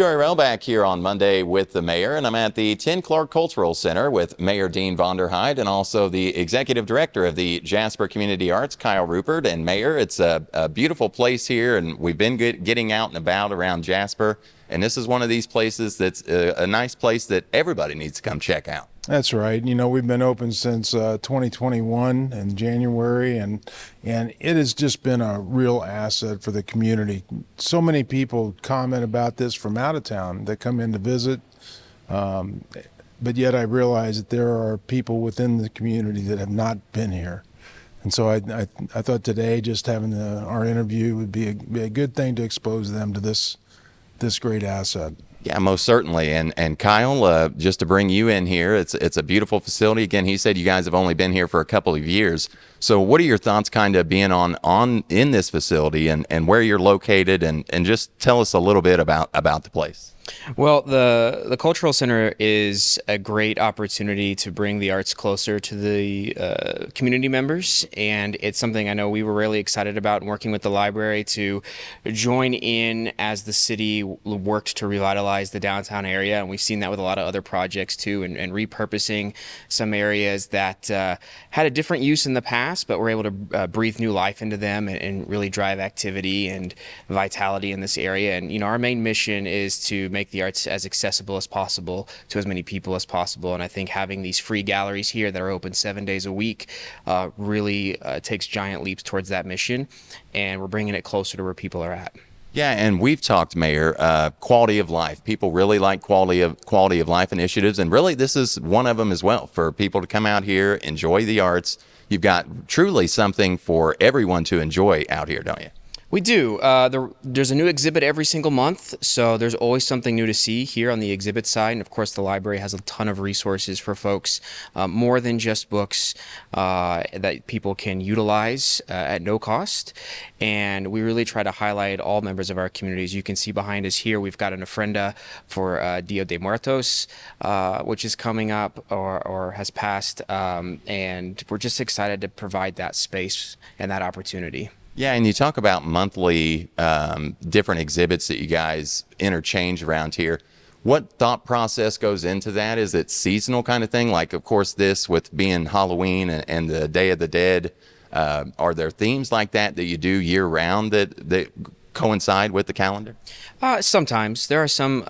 Joey Rehl back here on Monday with the mayor, and I'm at the Thyen-Clark Cultural Center with Mayor Dean Vonderheide and also the executive director of the Jasper Community Arts, Kyle Rupert. And Mayor, it's a beautiful place here, and we've been getting out and about around Jasper, and this is one of these places that's a nice place that everybody needs to come check out. That's right. You know, we've been open since 2021 in January, and it has just been a real asset for the community. So many people comment about this from out of town that come in to visit, but yet I realize that there are people within the community that have not been here. And so I thought today just having our interview would be a good thing to expose them to this great asset. Yeah, most certainly. And Kyle, just to bring you in here, it's a beautiful facility. Again, he said you guys have only been here for a couple of years. So what are your thoughts kind of being in this facility and where you're located, and just tell us a little bit about the place? Well, the Cultural Center is a great opportunity to bring the arts closer to the community members, and it's something I know we were really excited about, working with the library to join in as the city worked to revitalize the downtown area, and we've seen that with a lot of other projects too, and repurposing some areas that had a different use in the past, but we're able to breathe new life into them and really drive activity and vitality in this area. And our main mission is to make the arts as accessible as possible to as many people as possible. And I think having these free galleries here that are open 7 days a week really takes giant leaps towards that mission. And we're bringing it closer to where people are at. Yeah, and we've talked, Mayor, quality of life. People really like quality of life initiatives, and really this is one of them as well, for people to come out here, enjoy the arts. You've got truly something for everyone to enjoy out here, don't you? We do. There's a new exhibit every single month, so there's always something new to see here on the exhibit side. And of course, the library has a ton of resources for folks, more than just books that people can utilize at no cost. And we really try to highlight all members of our communities. You can see behind us here, we've got an ofrenda for Dia de Muertos, which is coming up or has passed. And we're just excited to provide that space and that opportunity. Yeah, and you talk about monthly different exhibits that you guys interchange around here. What thought process goes into that? Is it seasonal kind of thing? Like, of course, this with being Halloween and the Day of the Dead, are there themes like that you do year round that coincide with the calendar? Sometimes. There are some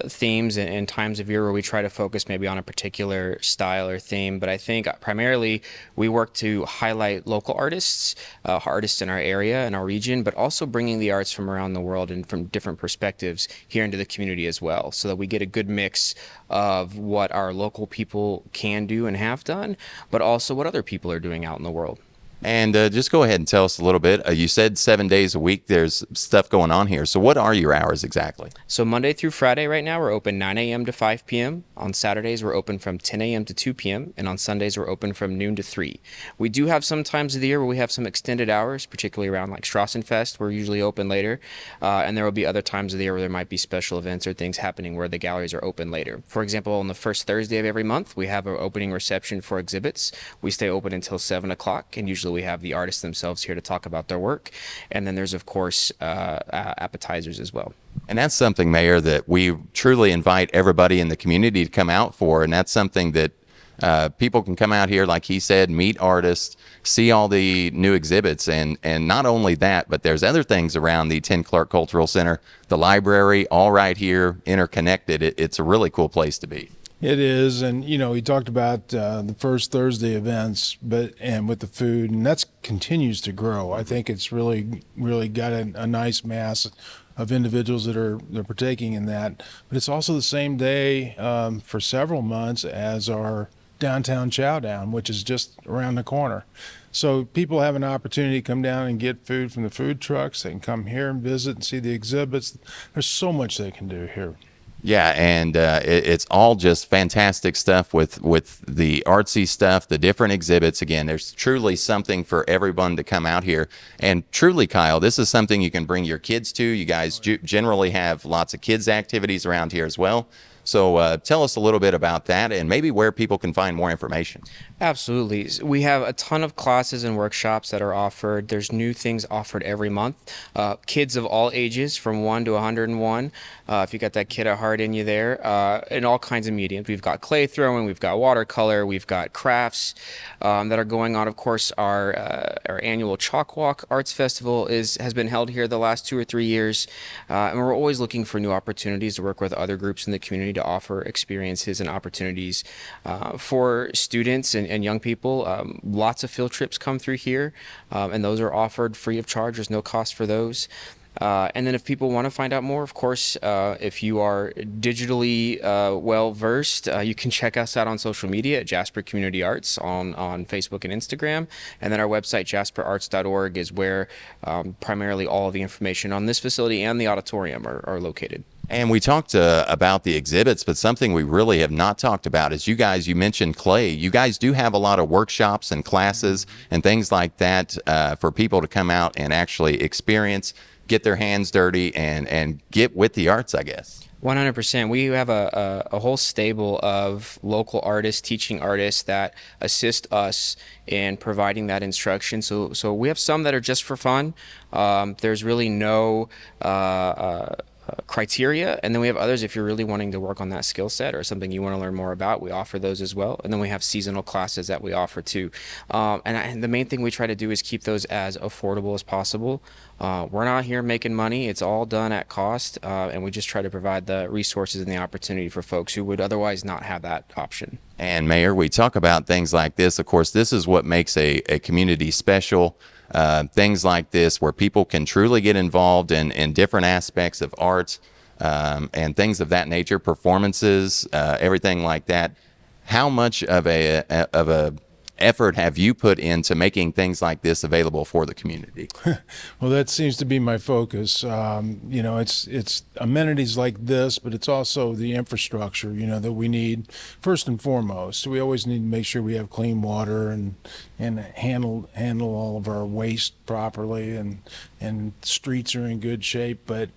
themes and times of year where we try to focus maybe on a particular style or theme, but I think primarily we work to highlight local artists in our area and our region, but also bringing the arts from around the world and from different perspectives here into the community as well, so that we get a good mix of what our local people can do and have done, but also what other people are doing out in the world. And just go ahead and tell us a little bit. You said 7 days a week there's stuff going on here. So what are your hours exactly? So Monday through Friday right now we're open 9 a.m. to 5 p.m. On Saturdays we're open from 10 a.m. to 2 p.m. And on Sundays we're open from noon to 3. We do have some times of the year where we have some extended hours, particularly around like Strassenfest. We're usually open later. And there will be other times of the year where there might be special events or things happening where the galleries are open later. For example, on the first Thursday of every month we have our opening reception for exhibits. We stay open until 7 o'clock, and usually we have the artists themselves here to talk about their work. And then there's, of course, appetizers as well. And that's something, Mayor, that we truly invite everybody in the community to come out for. And that's something that people can come out here, like he said, meet artists, see all the new exhibits. And not only that, but there's other things around the Thyen-Clark Cultural Center, the library, all right here, interconnected. It's a really cool place to be. It is, and he talked about the first Thursday events, and with the food, and that continues to grow. I think it's really got a nice mass of individuals that are partaking in that. But it's also the same day for several months as our downtown chow down, which is just around the corner. So people have an opportunity to come down and get food from the food trucks. They can come here and visit and see the exhibits. There's so much they can do here. Yeah, and it's all just fantastic stuff with the artsy stuff, the different exhibits. Again, there's truly something for everyone to come out here. And truly, Kyle, this is something you can bring your kids to. You guys generally have lots of kids' activities around here as well. So tell us a little bit about that and maybe where people can find more information. Absolutely. We have a ton of classes and workshops that are offered. There's new things offered every month. Kids of all ages, from 1 to 101. If you got that kid at heart in you there, in all kinds of mediums. We've got clay throwing, we've got watercolor, we've got crafts that are going on. Of course, our annual Chalk Walk Arts Festival has been held here the last 2 or 3 years, and we're always looking for new opportunities to work with other groups in the community to offer experiences and opportunities for students and young people. Lots of field trips come through here, and those are offered free of charge. There's no cost for those. And then if people want to find out more, of course, if you are digitally well versed, you can check us out on social media at Jasper Community Arts on Facebook and Instagram. And then our website, jasperarts.org, is where primarily all of the information on this facility and the auditorium are located. And we talked about the exhibits, but something we really have not talked about is you mentioned clay. You guys do have a lot of workshops and classes and things like that for people to come out and actually experience, get their hands dirty, and get with the arts, I guess. 100%. We have a whole stable of local artists, teaching artists that assist us in providing that instruction. So we have some that are just for fun. There's really no criteria, and then we have others if you're really wanting to work on that skill set or something you want to learn more about. We offer those as well, and then we have seasonal classes that we offer too. And the main thing we try to do is keep those as affordable as possible. We're not here making money. It's all done at cost, and we just try to provide the resources and the opportunity for folks who would otherwise not have that option. And Mayor, we talk about things like this. Of course, this is what makes a community special. Things like this where people can truly get involved in different aspects of art and things of that nature, performances, everything like that. How much of a effort have you put into making things like this available for the community? Well, that seems to be my focus. It's amenities like this, but it's also the infrastructure, that we need first and foremost. We always need to make sure we have clean water and handle all of our waste properly, and streets are in good shape. But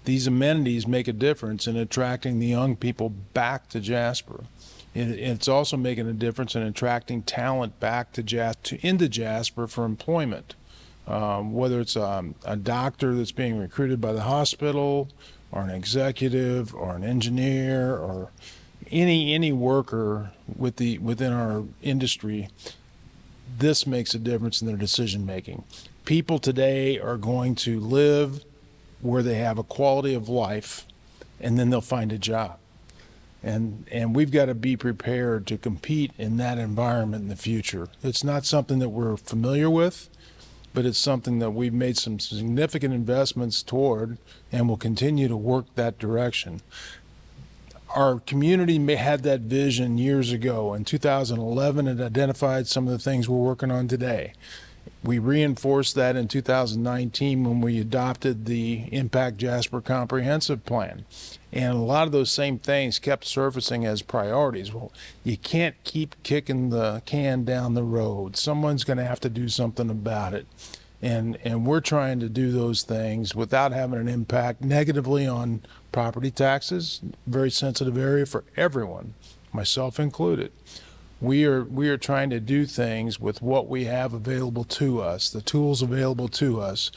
these amenities make a difference in attracting the young people back to Jasper. It's also making a difference in attracting talent back into Jasper for employment. Whether it's a doctor that's being recruited by the hospital, or an executive, or an engineer, or any worker within our industry, this makes a difference in their decision making. People today are going to live where they have a quality of life, and then they'll find a job. And we've got to be prepared to compete in that environment in the future. It's not something that we're familiar with, but it's something that we've made some significant investments toward and will continue to work that direction. Our community had that vision years ago. In 2011, it identified some of the things we're working on today. We reinforced that in 2019 when we adopted the Impact Jasper Comprehensive Plan. And a lot of those same things kept surfacing as priorities. Well, you can't keep kicking the can down the road. Someone's going to have to do something about it. And we're trying to do those things without having an impact negatively on property taxes, very sensitive area for everyone, myself included. We are trying to do things with what we have available to us, the tools available to us,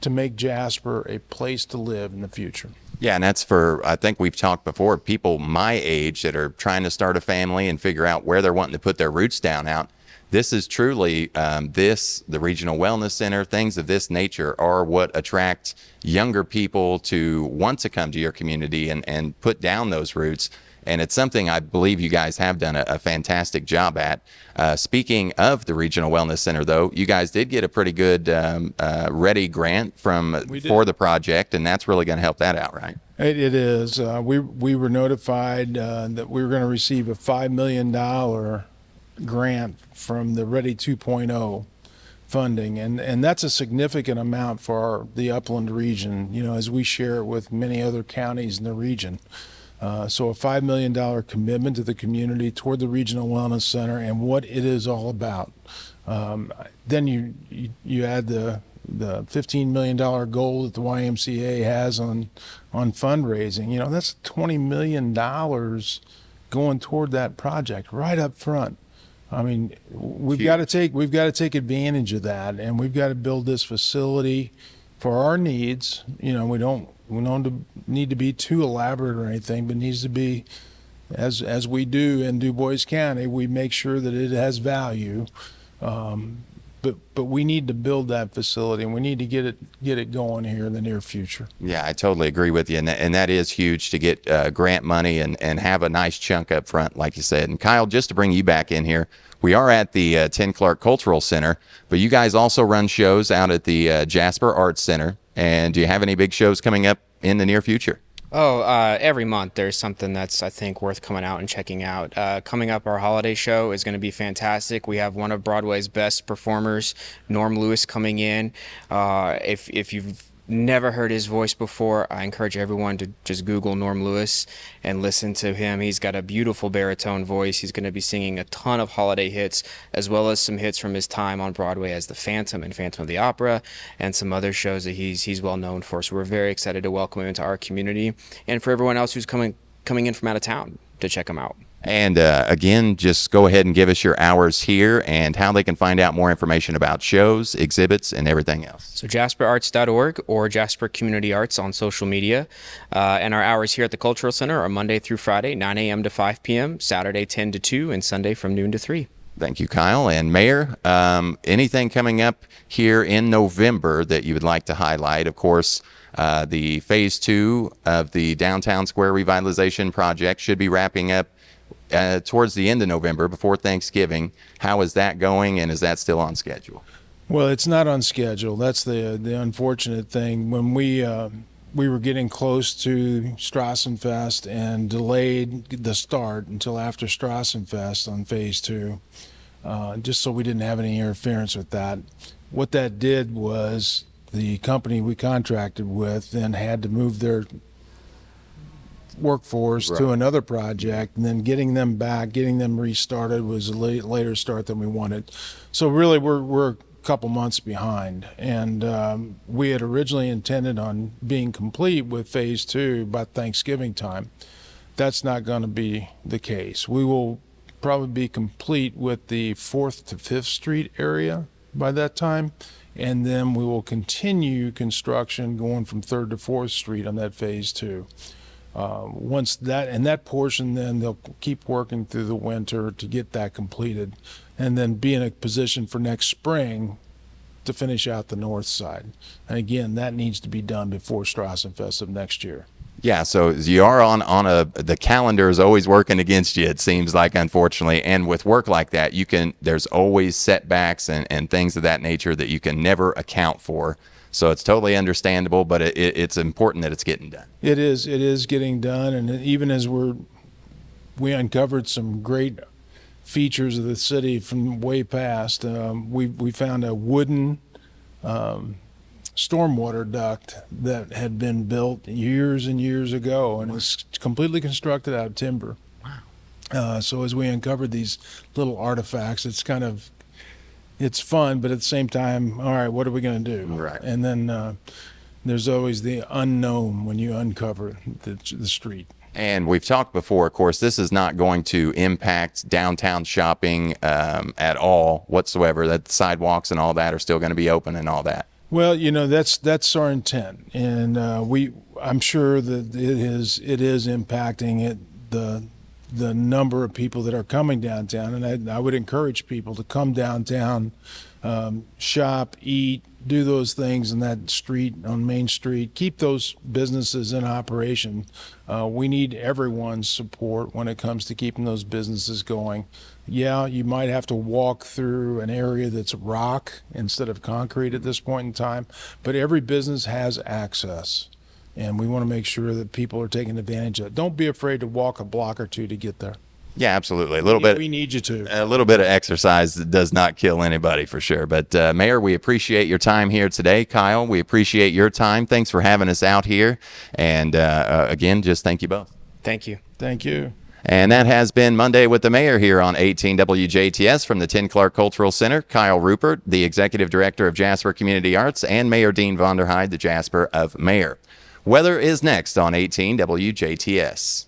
to make Jasper a place to live in the future. Yeah, and that's for, I think we've talked before, people my age that are trying to start a family and figure out where they're wanting to put their roots down out. This is truly, the Regional Wellness Center, things of this nature are what attract younger people to want to come to your community and put down those roots. And it's something I believe you guys have done a fantastic job at. Speaking of the Regional Wellness Center, though, you guys did get a pretty good READY grant for the project, and that's really going to help that out, right? It is. We were notified that we were going to receive a $5 million grant from the READY 2.0 funding, and that's a significant amount for the Upland region, as we share it with many other counties in the region. So a $5 million commitment to the community toward the Regional Wellness Center and what it is all about. Then you add the $15 million goal that the YMCA has on fundraising. You know, that's $20 million going toward that project right up front. I mean, we've got to take advantage of that, and we've got to build this facility for our needs. You know, we don't need to be too elaborate or anything, but it needs to be as we do in Du Bois County. We make sure that it has value. But we need to build that facility, and we need to get it going here in the near future. Yeah, I totally agree with you, and that is huge to get grant money and have a nice chunk up front, like you said. And Kyle, just to bring you back in here, we are at the Thyen-Clark Cultural Center, but you guys also run shows out at the Jasper Arts Center. And do you have any big shows coming up in the near future? Oh, every month there's something that's, I think, worth coming out and checking out. Coming up, our holiday show is going to be fantastic. We have one of Broadway's best performers, Norm Lewis, coming in. If you've never heard his voice before, I encourage everyone to just Google Norm Lewis and listen to him. He's got a beautiful baritone voice. He's going to be singing a ton of holiday hits, as well as some hits from his time on Broadway as the Phantom and Phantom of the Opera, and some other shows that he's well known for. So we're very excited to welcome him into our community, and for everyone else who's coming in from out of town to check him out. And again, just go ahead and give us your hours here and how they can find out more information about shows, exhibits, and everything else. So jasperarts.org or Jasper Community Arts on social media. And our hours here at the Cultural Center are Monday through Friday, 9 a.m. to 5 p.m., Saturday 10 to 2, and Sunday from noon to 3. Thank you, Kyle. And Mayor, anything coming up here in November that you would like to highlight? Of course, the Phase 2 of the Downtown Square Revitalization Project should be wrapping up towards the end of November, before Thanksgiving. How is that going, and is that still on schedule? Well, it's not on schedule. That's the unfortunate thing. When we were getting close to Strassenfest and delayed the start until after Strassenfest on Phase 2, just so we didn't have any interference with that. What that did was the company we contracted with then had to move their workforce to another project, and then getting them restarted was a later start than we wanted. So really we're a couple months behind, and we had originally intended on being complete with Phase 2 by Thanksgiving time. That's not going to be the case. We will probably be complete with the 4th to 5th Street area by that time, and then we will continue construction going from 3rd to 4th Street on that Phase 2. Once that portion, then they'll keep working through the winter to get that completed, and then be in a position for next spring to finish out the north side. And again, that needs to be done before Strassenfest of next year. Yeah, so you are on the calendar is always working against you, it seems like, unfortunately. And with work like that, there's always setbacks and things of that nature that you can never account for. So it's totally understandable, but it's important that it's getting done. It is getting done, and even as we uncovered some great features of the city from way past. We found a wooden stormwater duct that had been built years and years ago, and it's completely constructed out of timber. Wow. So as we uncovered these little artifacts, it's fun, but at the same time, all right, what are we going to do? Right. And then there's always the unknown when you uncover the street. And we've talked before, of course, this is not going to impact downtown shopping at all whatsoever. That the sidewalks and all that are still going to be open and all that. Well, that's our intent, and I'm sure that it is impacting the number of people that are coming downtown, and I would encourage people to come downtown, shop, eat, do those things in that street, on Main Street, keep those businesses in operation. We need everyone's support when it comes to keeping those businesses going. Yeah, you might have to walk through an area that's rock instead of concrete at this point in time, but every business has access. And we want to make sure that people are taking advantage of it. Don't be afraid to walk a block or two to get there. Yeah, absolutely. We need you to. A little bit of exercise does not kill anybody, for sure. But Mayor, we appreciate your time here today. Kyle, we appreciate your time. Thanks for having us out here. And again, just thank you both. Thank you. Thank you. And that has been Monday with the Mayor here on 18 WJTS from the Thyen-Clark Cultural Center. Kyle Rupert, the Executive Director of Jasper Community Arts, and Mayor Dean Vonderheide, the Jasper of Mayor. Weather is next on 18 WJTS.